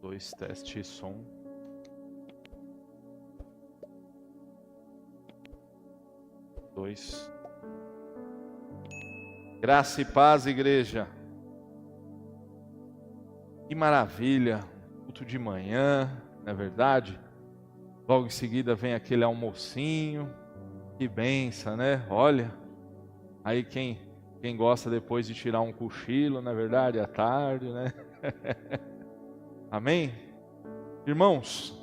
Dois, teste, som. Dois. Graça e paz, igreja. Que maravilha, culto de manhã, não é verdade? Logo em seguida vem aquele almocinho, que benção, né? Olha, aí quem gosta depois de tirar um cochilo, não é verdade? À tarde, né? Amém? Irmãos,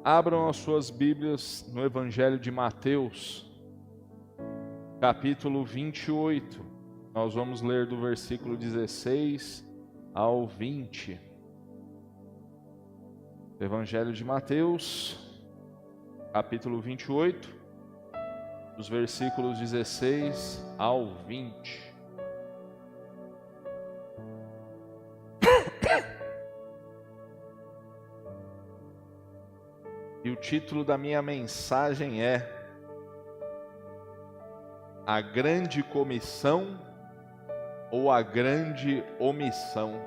abram as suas Bíblias no Evangelho de Mateus, capítulo 28. Nós vamos ler do versículo 16 ao 20. Evangelho de Mateus, capítulo 28, dos versículos 16 ao 20. E o título da minha mensagem é A Grande Comissão ou a Grande Omissão?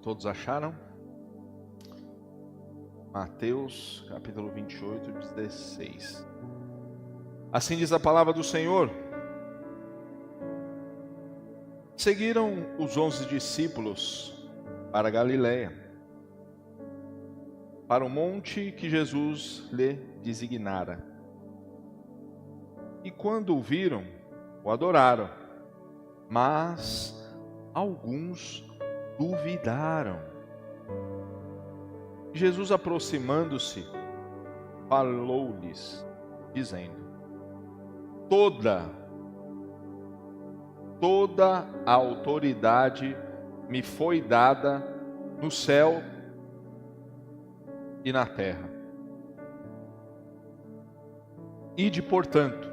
Todos acharam? Mateus, capítulo 28, 16. Assim diz a palavra do Senhor. Seguiram os 11 discípulos para Galiléia, para o monte que Jesus lhe designara. E quando o viram, o adoraram, mas alguns duvidaram. Jesus, aproximando-se, falou-lhes, dizendo: Toda a autoridade me foi dada no céu e na terra. Ide, portanto,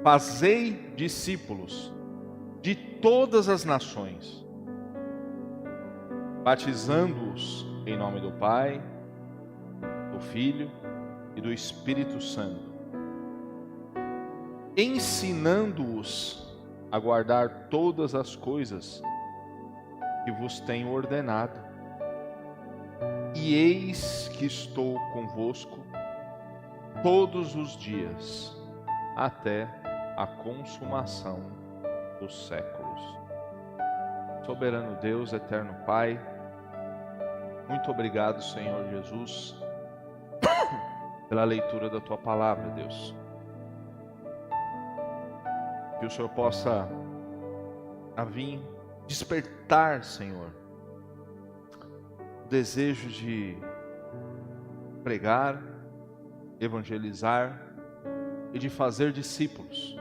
fazei discípulos de todas as nações, batizando-os em nome do Pai, do Filho e do Espírito Santo, ensinando-os a guardar todas as coisas que vos tenho ordenado. E eis que estou convosco todos os dias, até a consumação dos séculos. Soberano Deus, eterno Pai, muito obrigado, Senhor Jesus, pela leitura da Tua palavra, Deus. Que o Senhor possa vir despertar, Senhor, o desejo de pregar, evangelizar e de fazer discípulos.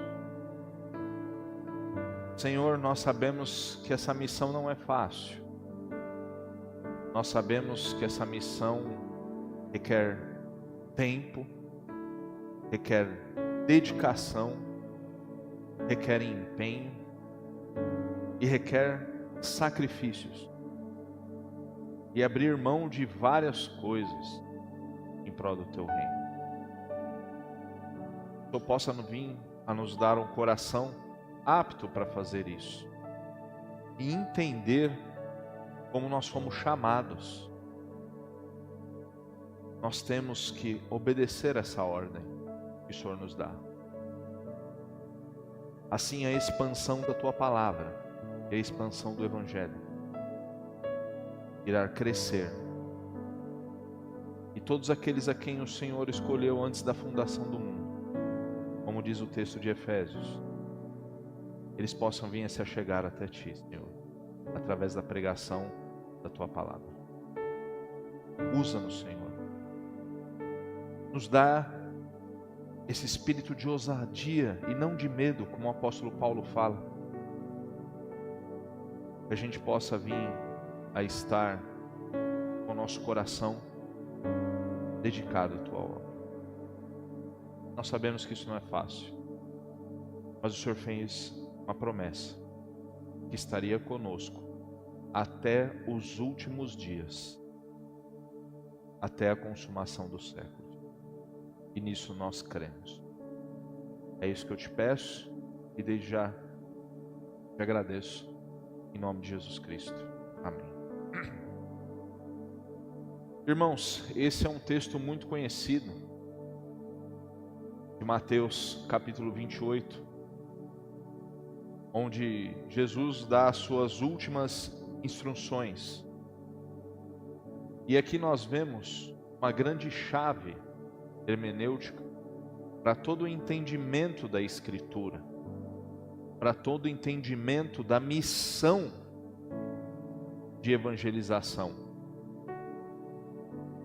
Senhor, nós sabemos que essa missão não é fácil. Nós sabemos que essa missão requer tempo, requer dedicação, requer empenho e requer sacrifícios e abrir mão de várias coisas em prol do Teu reino. Que o Senhor possa vir a nos dar um coração apto para fazer isso e entender como nós fomos chamados. Nós temos que obedecer essa ordem que o Senhor nos dá. Assim a expansão da Tua palavra e a expansão do Evangelho irá crescer. E todos aqueles a quem o Senhor escolheu antes da fundação do mundo, como diz o texto de Efésios, eles possam vir a se achegar até Ti, Senhor, através da pregação da Tua palavra. Usa-nos, Senhor. Nos dá esse espírito de ousadia e não de medo, como o apóstolo Paulo fala. Que a gente possa vir a estar com o nosso coração dedicado à Tua obra. Nós sabemos que isso não é fácil, mas o Senhor fez uma promessa, que estaria conosco até os últimos dias, até a consumação dos séculos. E nisso nós cremos. É isso que eu te peço e desde já te agradeço. Em nome de Jesus Cristo. Amém. Irmãos, esse é um texto muito conhecido de Mateus capítulo 28, onde Jesus dá as suas últimas instruções. E aqui nós vemos uma grande chave hermenêutica para todo o entendimento da Escritura, para todo o entendimento da missão de evangelização.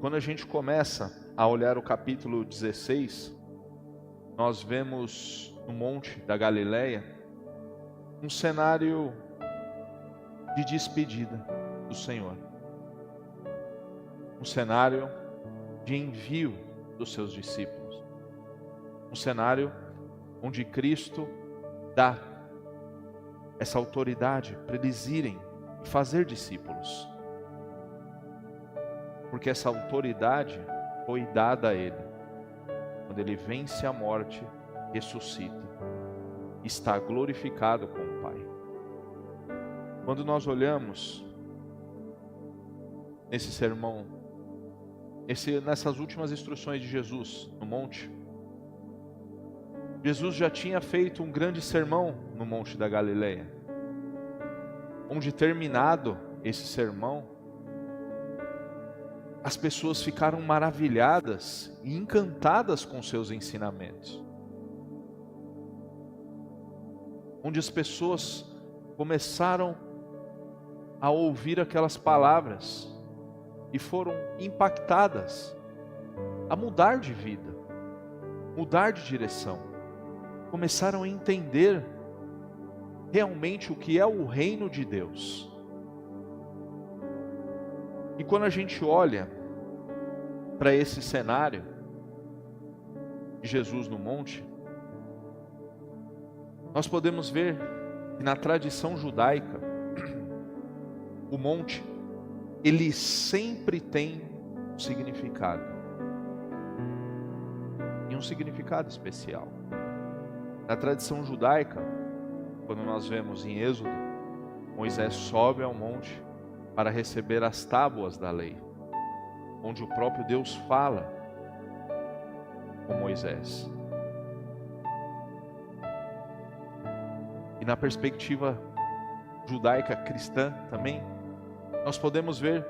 Quando a gente começa a olhar o capítulo 16, nós vemos no Monte da Galileia um cenário de despedida do Senhor. Um cenário de envio dos seus discípulos. Um cenário onde Cristo dá essa autoridade para eles irem e fazer discípulos. Porque essa autoridade foi dada a Ele. Quando Ele vence a morte, ressuscita, está glorificado com o Pai. Quando nós olhamos nesse sermão, nessas últimas instruções de Jesus no monte, Jesus já tinha feito um grande sermão no Monte da Galileia, onde terminado esse sermão, as pessoas ficaram maravilhadas e encantadas com seus ensinamentos. Onde as pessoas começaram a ouvir aquelas palavras e foram impactadas a mudar de vida, mudar de direção. Começaram a entender realmente o que é o reino de Deus. E quando a gente olha para esse cenário de Jesus no monte, nós podemos ver que na tradição judaica, o monte, ele sempre tem um significado. E um significado especial. Na tradição judaica, quando nós vemos em Êxodo, Moisés sobe ao monte para receber as tábuas da lei, onde o próprio Deus fala com Moisés. E na perspectiva judaica cristã também, nós podemos ver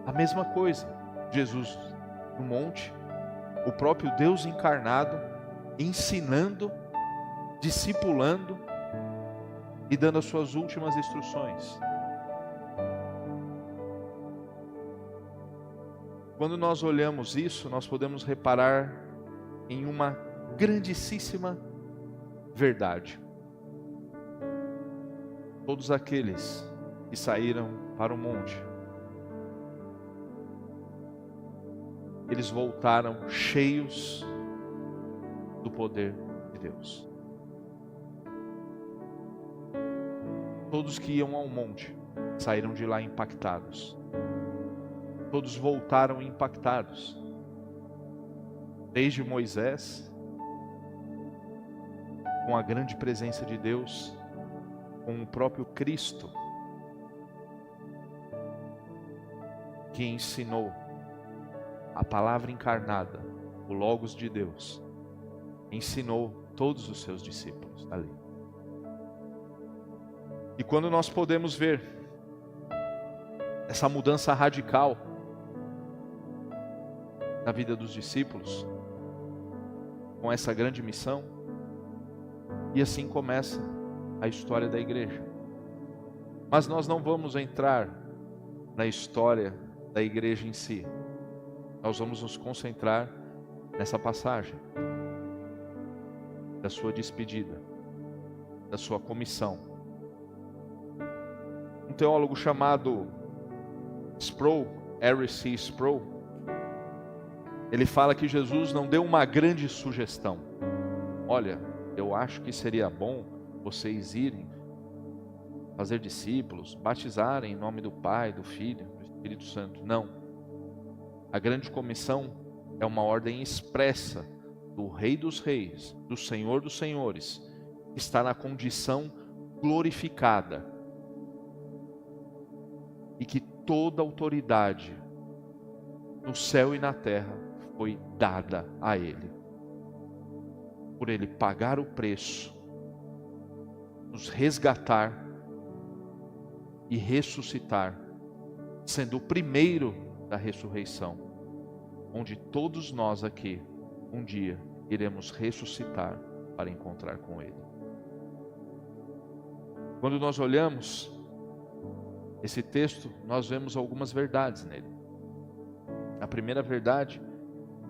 a mesma coisa. Jesus no monte, o próprio Deus encarnado, ensinando, discipulando e dando as suas últimas instruções. Quando nós olhamos isso, nós podemos reparar em uma grandíssima verdade. Todos aqueles que saíram para o monte, eles voltaram cheios do poder de Deus. Todos que iam ao monte saíram de lá impactados. Todos voltaram impactados. Desde Moisés, com a grande presença de Deus, com o próprio Cristo, que ensinou a palavra encarnada, o Logos de Deus, ensinou todos os seus discípulos ali. E quando nós podemos ver essa mudança radical na vida dos discípulos, com essa grande missão, e assim começa a história da igreja. Mas nós não vamos entrar na história da igreja em si. Nós vamos nos concentrar nessa passagem da sua despedida, da sua comissão. Um teólogo chamado Sproul, R.C. Sproul, ele fala que Jesus não deu uma grande sugestão. Olha, eu acho que seria bom vocês irem fazer discípulos, batizarem em nome do Pai, do Filho, do Espírito Santo. Não. A grande comissão é uma ordem expressa do Rei dos Reis, do Senhor dos Senhores, que está na condição glorificada, e que toda autoridade no céu e na terra foi dada a Ele, por Ele pagar o preço, nos resgatar e ressuscitar, sendo o primeiro da ressurreição, onde todos nós aqui, um dia, iremos ressuscitar para encontrar com Ele. Quando nós olhamos esse texto, nós vemos algumas verdades nele. A primeira verdade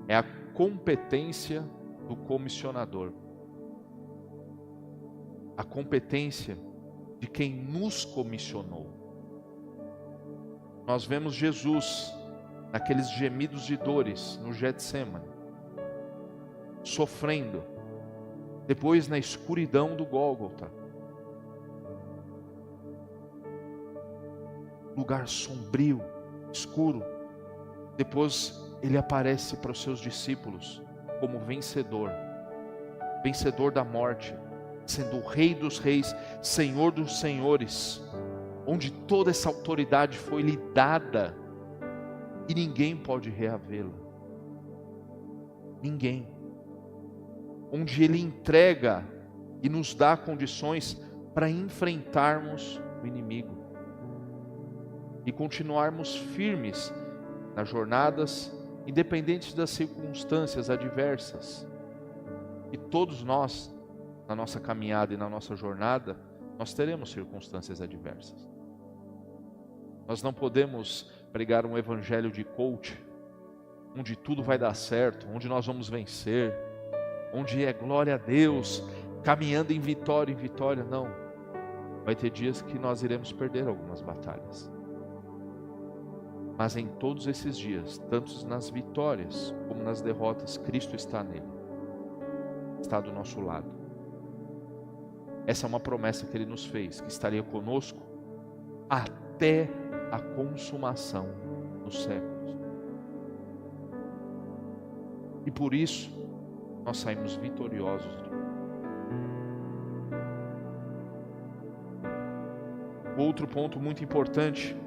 é a competência do comissionador. A competência de quem nos comissionou. Nós vemos Jesus naqueles gemidos de dores no Getsêmani, sofrendo, depois na escuridão do Gólgota, lugar sombrio, escuro. Depois ele aparece para os seus discípulos como vencedor, vencedor da morte, sendo o Rei dos Reis, Senhor dos Senhores, onde toda essa autoridade foi lhe dada e ninguém pode reavê-la. Ninguém. Onde ele entrega e nos dá condições para enfrentarmos o inimigo e continuarmos firmes nas jornadas, independentes das circunstâncias adversas. E todos nós, na nossa caminhada e na nossa jornada, nós teremos circunstâncias adversas. Nós não podemos pregar um evangelho de coach, onde tudo vai dar certo, onde nós vamos vencer, onde é glória a Deus, caminhando em vitória, não. Vai ter dias que nós iremos perder algumas batalhas. Mas em todos esses dias, tanto nas vitórias como nas derrotas, Cristo está nele, está do nosso lado. Essa é uma promessa que Ele nos fez, que estaria conosco até a consumação dos séculos. E por isso, nós saímos vitoriosos. Outro ponto muito importante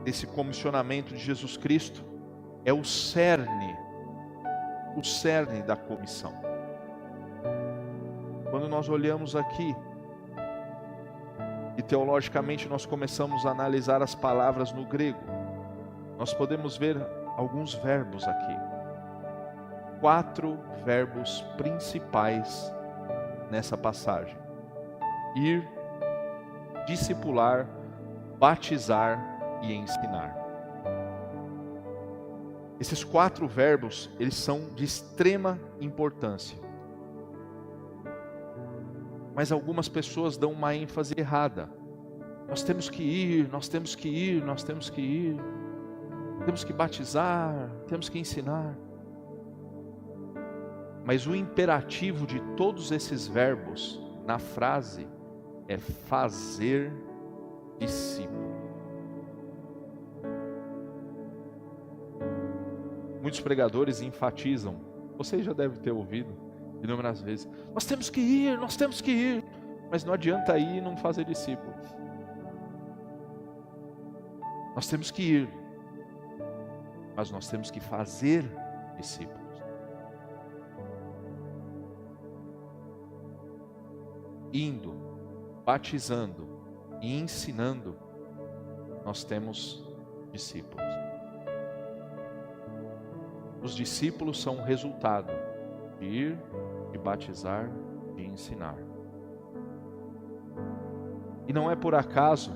desse comissionamento de Jesus Cristo é o cerne da comissão. Quando nós olhamos aqui e teologicamente nós começamos a analisar as palavras no grego, nós podemos ver alguns verbos aqui. 4 verbos principais nessa passagem: ir, discipular, batizar e ensinar. Esses 4 verbos, eles são de extrema importância. Mas algumas pessoas dão uma ênfase errada. Nós temos que ir, nós temos que ir, nós temos que ir. Temos que batizar, temos que ensinar. Mas o imperativo de todos esses verbos na frase é fazer discípulo. Muitos pregadores enfatizam, você já deve ter ouvido inúmeras vezes: nós temos que ir, nós temos que ir. Mas não adianta ir e não fazer discípulo. Nós temos que ir, mas nós temos que fazer discípulos. Indo, batizando e ensinando, nós temos discípulos. Os discípulos são o resultado de ir, de batizar, de ensinar. E não é por acaso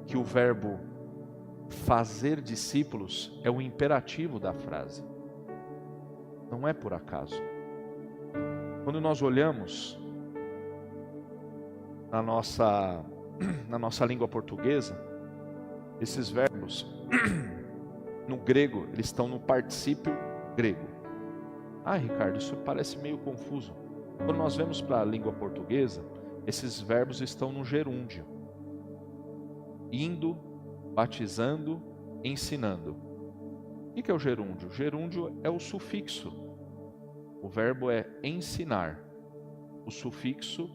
que o verbo fazer discípulos é o imperativo da frase. Não é por acaso. Quando nós olhamos na nossa língua portuguesa, esses verbos no grego, eles estão no particípio grego. Ah, Ricardo, isso parece meio confuso. Quando nós vemos para a língua portuguesa, esses verbos estão no gerúndio: indo, batizando, ensinando. O que é o gerúndio? O gerúndio é o sufixo. O verbo é ensinar. O sufixo,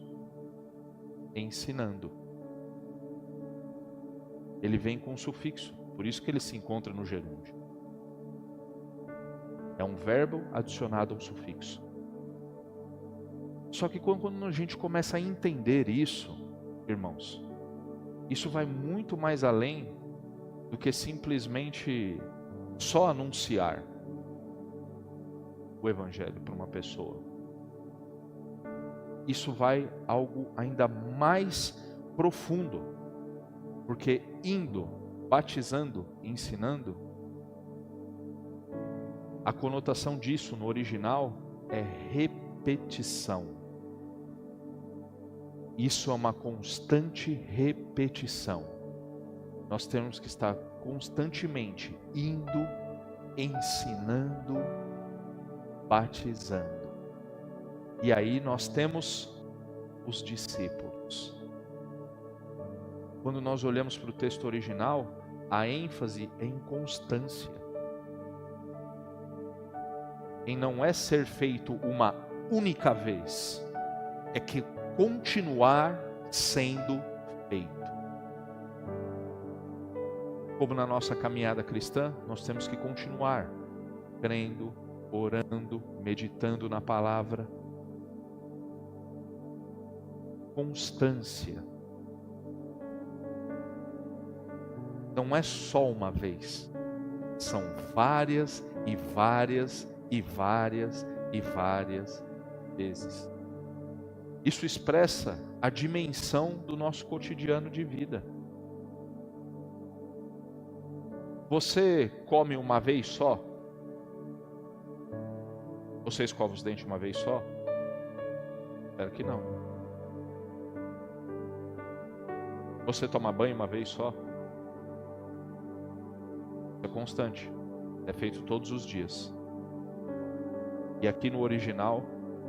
ensinando. Ele vem com o sufixo, por isso que ele se encontra no gerúndio. É um verbo adicionado a um sufixo. Só que quando a gente começa a entender isso, irmãos, isso vai muito mais além do que simplesmente só anunciar o Evangelho para uma pessoa. Isso vai algo ainda mais profundo, porque indo, batizando, ensinando, a conotação disso no original é repetição. Isso é uma constante repetição. Nós temos que estar constantemente indo, ensinando, batizando. E aí nós temos os discípulos. Quando nós olhamos para o texto original, a ênfase é em constância. Em não é ser feito uma única vez, é que continuar sendo feito. Como na nossa caminhada cristã, nós temos que continuar crendo, orando, meditando na palavra. Constância. Não é só uma vez, são várias e várias e várias e várias vezes. Isso expressa a dimensão do nosso cotidiano de vida. Você come uma vez só? Você escova os dentes uma vez só? Espero que não. Você toma banho uma vez só? É constante. É feito todos os dias. E aqui no original,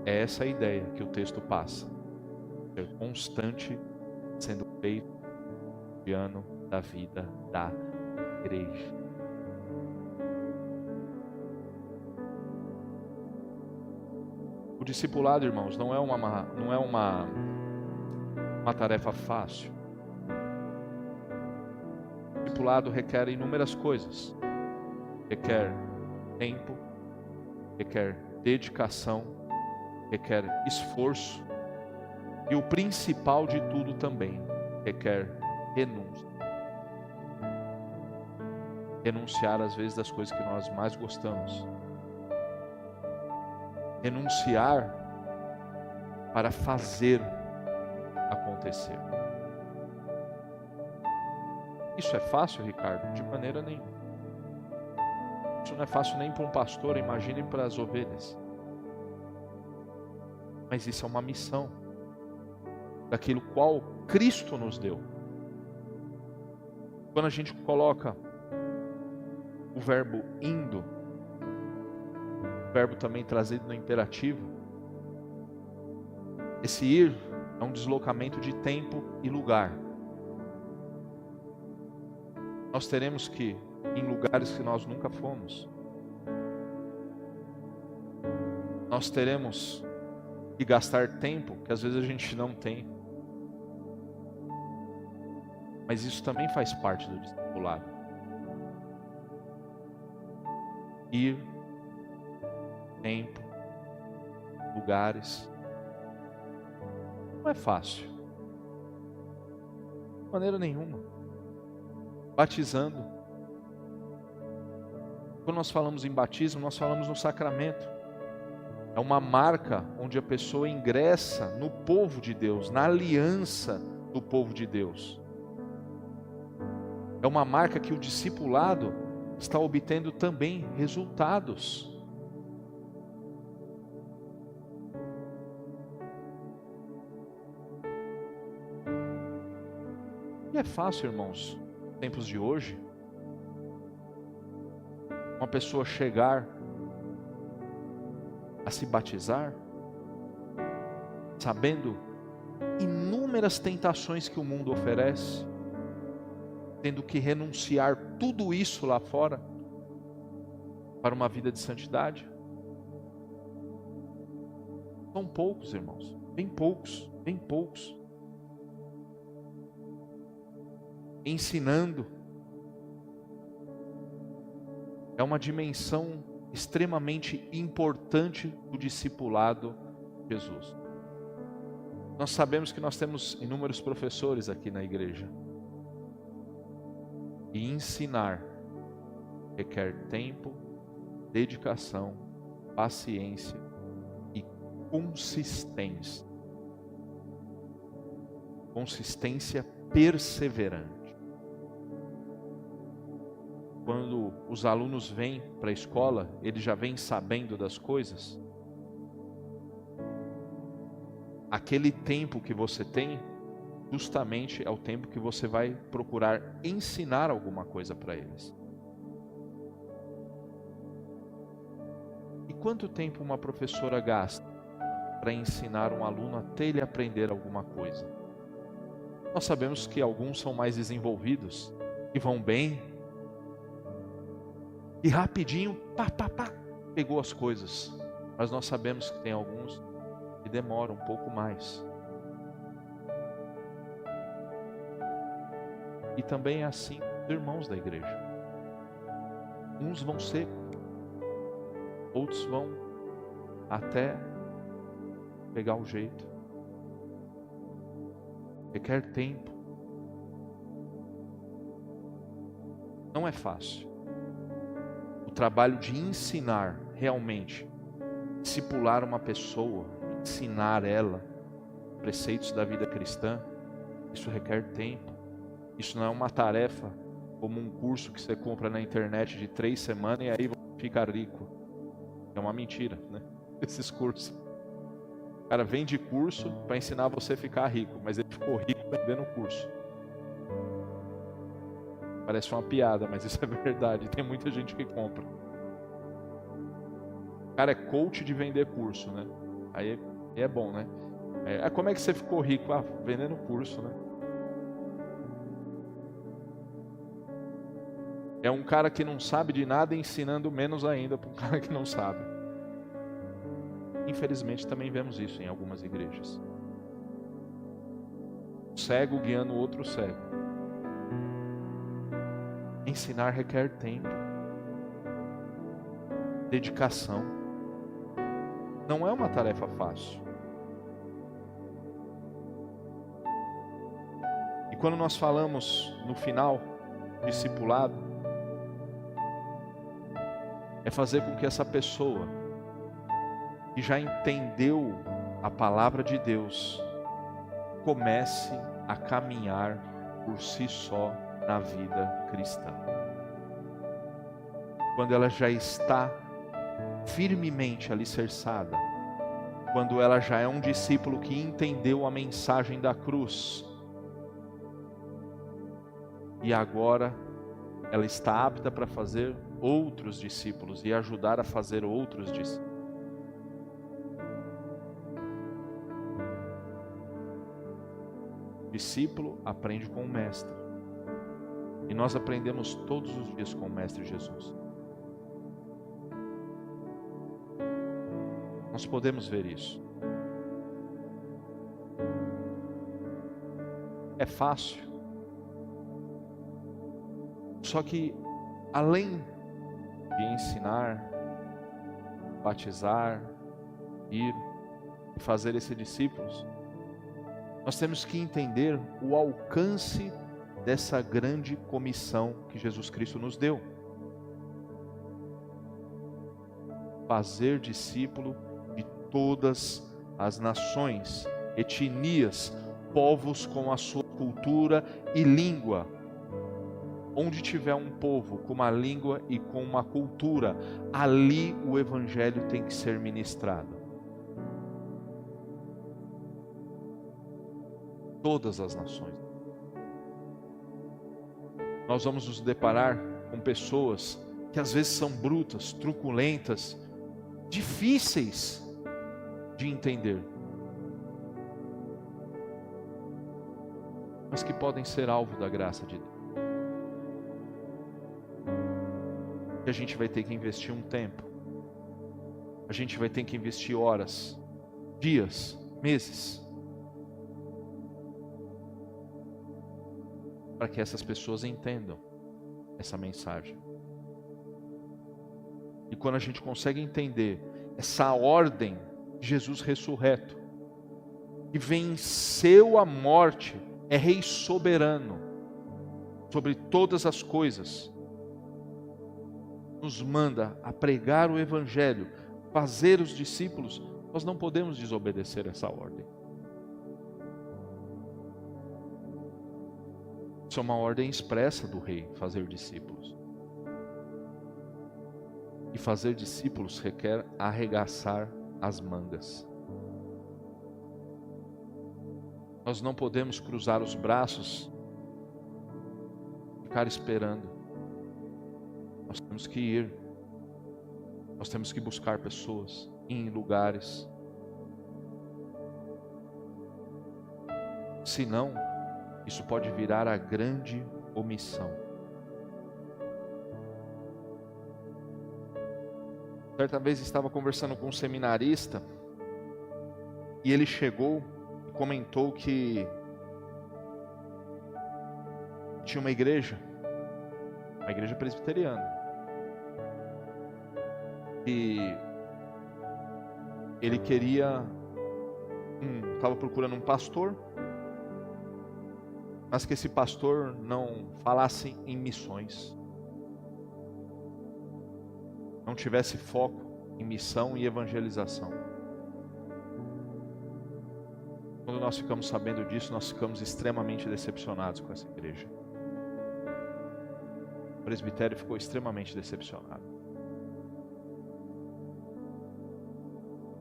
é essa a ideia que o texto passa. Ser constante sendo feito no cotidiano da vida da igreja. O discipulado, irmãos, não é uma tarefa fácil. O discipulado requer inúmeras coisas. Requer tempo, requer dedicação, requer esforço. E o principal de tudo também, requer renúncia. Renunciar às vezes das coisas que nós mais gostamos. Renunciar para fazer acontecer. Isso é fácil, Ricardo? De maneira nenhuma. Isso não é fácil nem para um pastor, imagine para as ovelhas. Mas isso é uma missão, daquilo qual Cristo nos deu. Quando a gente coloca o verbo indo, o verbo também trazido no imperativo, esse ir é um deslocamento de tempo e lugar. Nós teremos que ir em lugares que nós nunca fomos. Nós teremos que gastar tempo que às vezes a gente não tem. Mas isso também faz parte do discipulado. Ir, tempo, lugares. Não é fácil. De maneira nenhuma. Batizando. Quando nós falamos em batismo, nós falamos no sacramento. É uma marca onde a pessoa ingressa no povo de Deus, na aliança do povo de Deus. É uma marca que o discipulado está obtendo também resultados. E é fácil, irmãos, nos tempos de hoje, uma pessoa chegar a se batizar, sabendo inúmeras tentações que o mundo oferece, tendo que renunciar tudo isso lá fora para uma vida de santidade? São poucos, irmãos, bem poucos, bem poucos. Ensinando é uma dimensão extremamente importante do discipulado de Jesus. Nós sabemos que nós temos inúmeros professores aqui na igreja. E ensinar requer tempo, dedicação, paciência e consistência. Consistência perseverante. Quando os alunos vêm para a escola, eles já vêm sabendo das coisas. Aquele tempo que você tem, justamente é o tempo que você vai procurar ensinar alguma coisa para eles. E quanto tempo uma professora gasta para ensinar um aluno até ele aprender alguma coisa? Nós sabemos que alguns são mais desenvolvidos, que vão bem, e rapidinho, pegou as coisas. Mas nós sabemos que tem alguns que demoram um pouco mais. E também é assim os irmãos da igreja. Uns vão seco, outros vão até pegar o jeito. Requer tempo. Não é fácil. O trabalho de ensinar realmente, discipular uma pessoa, ensinar ela preceitos da vida cristã, isso requer tempo. Isso não é uma tarefa como um curso que você compra na internet de 3 semanas e aí você fica rico. É uma mentira, né? Esses cursos. O cara vende curso para ensinar você a ficar rico, mas ele ficou rico vendendo o curso. Parece uma piada, mas isso é verdade. Tem muita gente que compra. O cara é coach de vender curso, né? Aí é bom, né? Como é que você ficou rico? Vendendo curso, né? É um cara que não sabe de nada ensinando menos ainda para um cara que não sabe. Infelizmente também vemos isso em algumas igrejas. Cego guiando outro cego. Ensinar requer tempo, dedicação. Não é uma tarefa fácil. E quando nós falamos no final, discipulado, é fazer com que essa pessoa que já entendeu a palavra de Deus comece a caminhar por si só na vida cristã. Quando ela já está firmemente alicerçada, quando ela já é um discípulo que entendeu a mensagem da cruz, e agora ela está apta para fazer outros discípulos e ajudar a fazer outros discípulos. Discípulo aprende com o mestre. E nós aprendemos todos os dias com o mestre Jesus. Nós podemos ver isso. É fácil. Só que além de ensinar, batizar, ir e fazer esses discípulos, nós temos que entender o alcance dessa grande comissão que Jesus Cristo nos deu. Fazer discípulo de todas as nações, etnias, povos com a sua cultura e língua. Onde tiver um povo com uma língua e com uma cultura, ali o evangelho tem que ser ministrado. Todas as nações. Nós vamos nos deparar com pessoas que às vezes são brutas, truculentas, difíceis de entender, mas que podem ser alvo da graça de Deus. que a gente vai ter que investir um tempo. A gente vai ter que investir horas, dias, meses, para que essas pessoas entendam essa mensagem. E quando a gente consegue entender essa ordem de Jesus ressurreto, que venceu a morte, é rei soberano sobre todas as coisas, nos manda a pregar o evangelho, fazer os discípulos, nós não podemos desobedecer essa ordem. Isso é uma ordem expressa do rei, fazer discípulos. E fazer discípulos requer arregaçar as mangas. Nós não podemos cruzar os braços, ficar esperando. Nós temos que ir. Nós temos que buscar pessoas em lugares. Senão, isso pode virar a grande omissão. Certa vez estava conversando com um seminarista e ele chegou e comentou que tinha uma igreja presbiteriana, e ele estava procurando um pastor, mas que esse pastor não falasse em missões, não tivesse foco em missão e evangelização. Quando nós ficamos sabendo disso, nós ficamos extremamente decepcionados com essa igreja. O presbitério ficou extremamente decepcionado.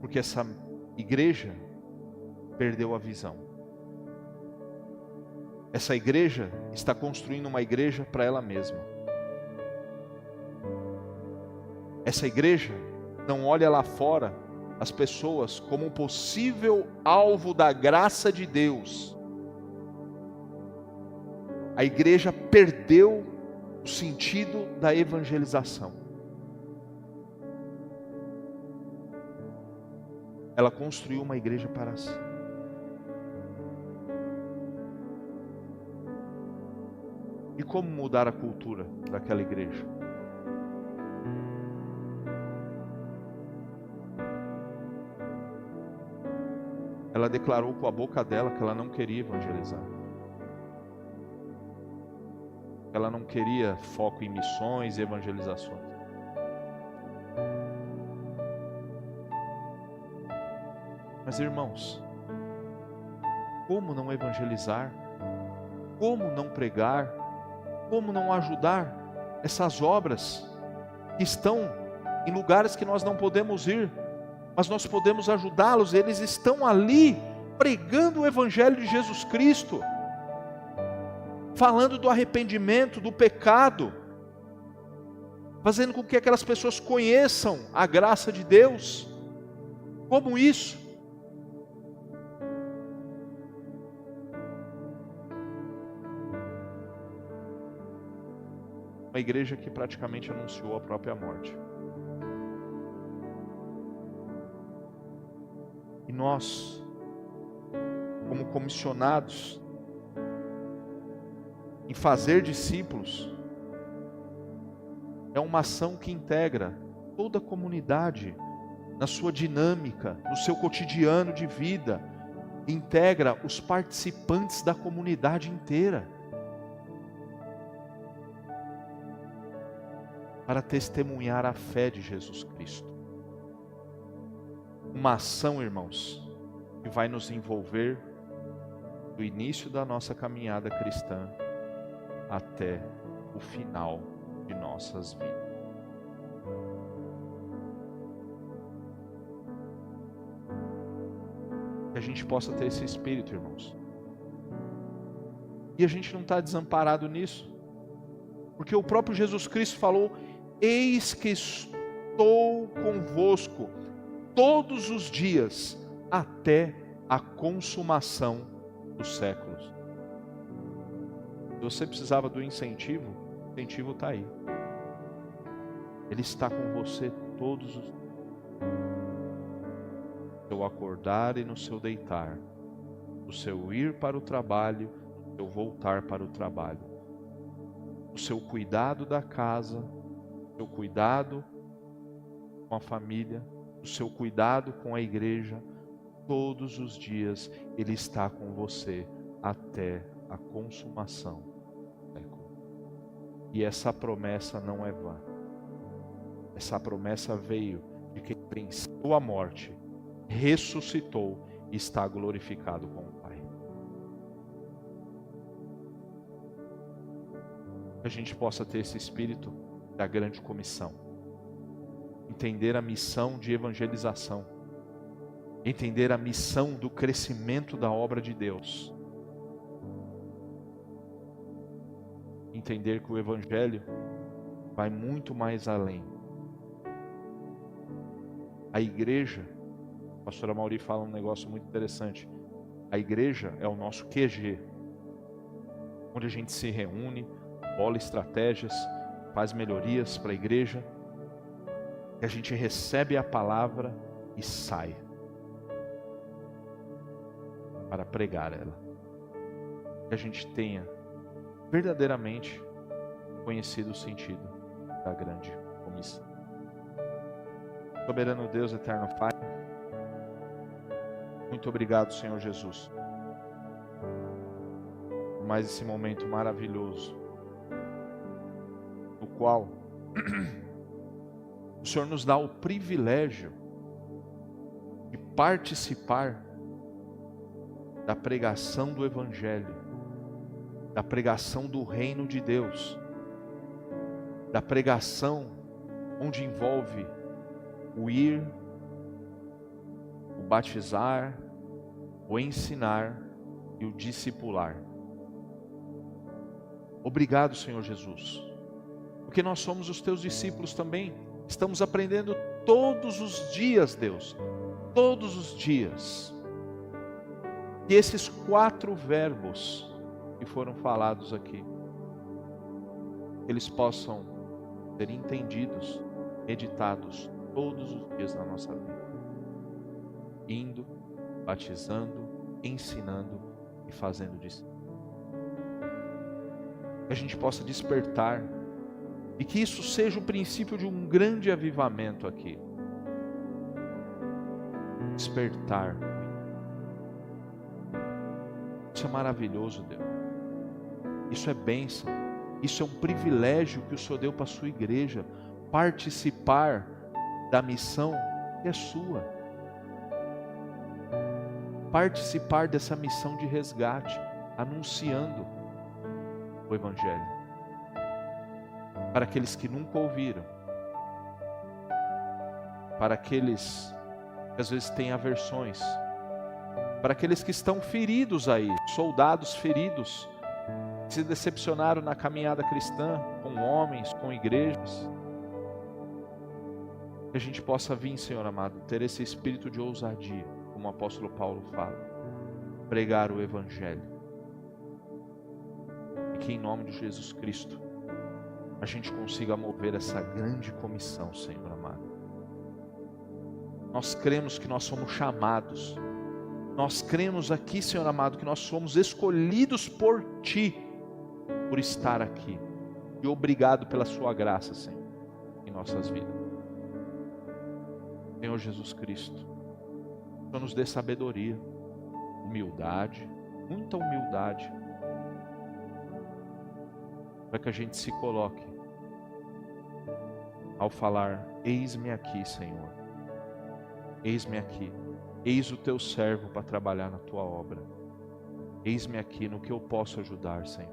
Porque essa igreja perdeu a visão. Essa igreja está construindo uma igreja para ela mesma. Essa igreja não olha lá fora as pessoas como um possível alvo da graça de Deus. A igreja perdeu o sentido da evangelização. Ela construiu uma igreja para si. E como mudar a cultura daquela igreja? Ela declarou com a boca dela que ela não queria evangelizar. Ela não queria foco em missões e evangelizações. Mas irmãos, como não evangelizar? Como não pregar? Como não ajudar essas obras que estão em lugares que nós não podemos ir, mas nós podemos ajudá-los? Eles estão ali pregando o evangelho de Jesus Cristo, falando do arrependimento, do pecado, fazendo com que aquelas pessoas conheçam a graça de Deus. Como isso? Uma igreja que praticamente anunciou a própria morte. E nós, como comissionados em fazer discípulos, é uma ação que integra toda a comunidade na sua dinâmica, no seu cotidiano de vida, integra os participantes da comunidade inteira, para testemunhar a fé de Jesus Cristo. Uma ação, irmãos, que vai nos envolver do início da nossa caminhada cristã até o final de nossas vidas. Que a gente possa ter esse espírito, irmãos. E a gente não está desamparado nisso, porque o próprio Jesus Cristo falou: eis que estou convosco todos os dias, até a consumação dos séculos. Se você precisava do incentivo, o incentivo está aí. Ele está com você todos os dias. No seu acordar e no seu deitar, no seu ir para o trabalho, no seu voltar para o trabalho, no seu cuidado da casa, no seu cuidado com a família, no seu cuidado com a igreja, todos os dias Ele está com você até a consumação. E essa promessa não é vã. Essa promessa veio de quem venceu a morte, ressuscitou e está glorificado com o Pai. Que a gente possa ter esse espírito da grande comissão. Entender a missão de evangelização. Entender a missão do crescimento da obra de Deus. Entender que o Evangelho vai muito mais além. A igreja, a pastora Mauri fala um negócio muito interessante. A igreja é o nosso QG, onde a gente se reúne, bola estratégias, faz melhorias para a igreja, e a gente recebe a palavra e sai para pregar ela. Que a gente tenha verdadeiramente conhecido o sentido da grande comissão. Soberano Deus, eterno Pai, muito obrigado, Senhor Jesus, por mais esse momento maravilhoso, no qual o Senhor nos dá o privilégio de participar da pregação do Evangelho, da pregação do reino de Deus, da pregação onde envolve o ir, o batizar, o ensinar e o discipular. Obrigado, Senhor Jesus, porque nós somos os teus discípulos também. Estamos aprendendo todos os dias, Deus, todos os dias. E esses 4 verbos que foram falados aqui, eles possam ser entendidos, meditados todos os dias na nossa vida. Indo, batizando, ensinando e fazendo discípulos. Que a gente possa despertar e que isso seja o princípio de um grande avivamento aqui. Despertar. Isso é maravilhoso, Deus. Isso é bênção. Isso é um privilégio que o Senhor deu para a sua igreja. Participar da missão que é sua. Participar dessa missão de resgate, anunciando o Evangelho. Para aqueles que nunca ouviram. Para aqueles que às vezes têm aversões. Para aqueles que estão feridos aí, soldados feridos, que se decepcionaram na caminhada cristã, com homens, com igrejas. Que a gente possa vir, Senhor amado, ter esse espírito de ousadia, como o apóstolo Paulo fala, pregar o Evangelho. E que em nome de Jesus Cristo, a gente consiga mover essa grande comissão, Senhor amado. Nós cremos que nós somos chamados. Nós cremos aqui, Senhor amado, que nós somos escolhidos por Ti, por estar aqui. E obrigado pela Sua graça, Senhor, em nossas vidas. Senhor Jesus Cristo, o Senhor nos dê sabedoria, humildade, muita humildade, para que a gente se coloque ao falar: eis-me aqui, Senhor, eis-me aqui. Eis o teu servo para trabalhar na tua obra. Eis-me aqui no que eu posso ajudar, Senhor.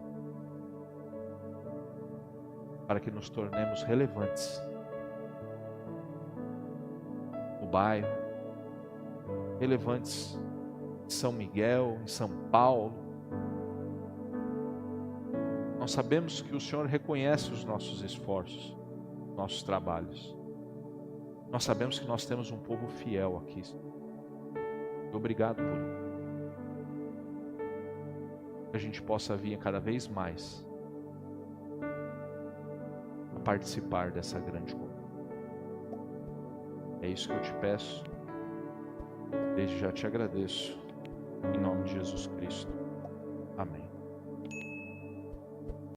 Para que nos tornemos relevantes no bairro, relevantes em São Miguel, em São Paulo. Nós sabemos que o Senhor reconhece os nossos esforços, nossos trabalhos. Nós sabemos que nós temos um povo fiel aqui, Senhor. Obrigado por que a gente possa vir cada vez mais a participar dessa grande comunidade. É isso que eu te peço. Desde já te agradeço. Em nome de Jesus Cristo. Amém.